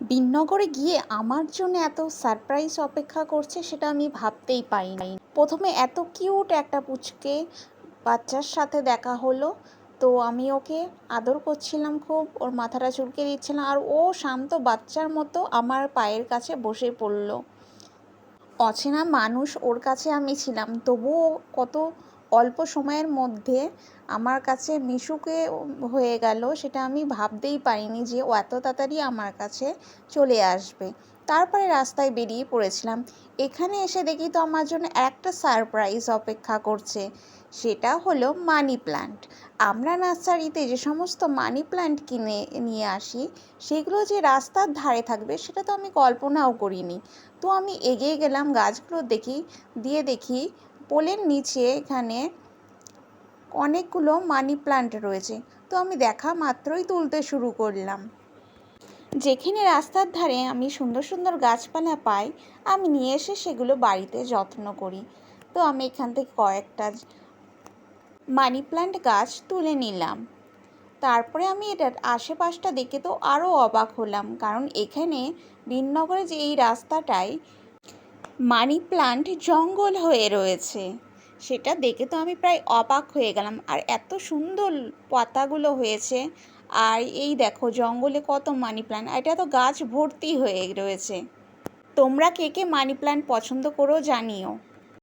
বিননগরে গিয়ে আমার জন্য এত সারপ্রাইজ অপেক্ষা করছে সেটা আমি ভাবতেই পারিনি। প্রথমে এত কিউট একটা পুচকে বাচ্চার সাথে দেখা হলো, তো আমি ওকে আদর করছিলাম, খুব ওর মাথাটা চুলকে দিচ্ছিলাম, আর ও শান্ত বাচ্চার মতো আমার পায়ের কাছে বসে পড়লো। অচেনা মানুষ ওর কাছে আমি ছিলাম, তবুও কত অল্প সময়ের মধ্যে আমার কাছে মিশুকে হয়ে গেল, সেটা আমি ভাবতেই পারিনি যে ও এত তাড়াতাড়ি আমার কাছে চলে আসবে। তারপরে রাস্তায় বেরিয়ে পড়েছিলাম। এখানে এসে দেখি তো আমার জন্য একটা সারপ্রাইজ অপেক্ষা করছে, সেটা হলো মানি প্ল্যান্ট। আমরা নার্সারিতে যে সমস্ত মানি প্ল্যান্ট কিনে নিয়ে আসি, সেগুলো যে রাস্তার ধারে থাকবে সেটা তো আমি কল্পনাও করিনি। তো আমি এগিয়ে গেলাম, গাছগুলো দেখি পোলের নিচে এখানে অনেকগুলো মানি প্ল্যান্ট রয়েছে। তো আমি দেখা মাত্রই তুলতে শুরু করলাম। যেখানে রাস্তার ধারে আমি সুন্দর সুন্দর গাছপালা পাই, আমি নিয়ে এসে সেগুলো বাড়িতে যত্ন করি। তো আমি এখান থেকে কয়েকটা মানি প্ল্যান্ট গাছ তুলে নিলাম। তারপরে আমি এটার আশেপাশটা দেখে তো আরও অবাক হলাম, কারণ এখানে বিননগরে যে এই রাস্তাটায় মানি প্ল্যান্ট জঙ্গল হয়ে রয়েছে, সেটা দেখে তো আমি প্রায় অবাক হয়ে গেলাম। আর এত সুন্দর পাতাগুলো হয়েছে, আর এই দেখো জঙ্গলে কত মানি প্ল্যান্ট, এটা তো গাছ ভর্তি হয়ে রয়েছে। তোমরা কে কে মানি প্ল্যান্ট পছন্দ করো জানিও।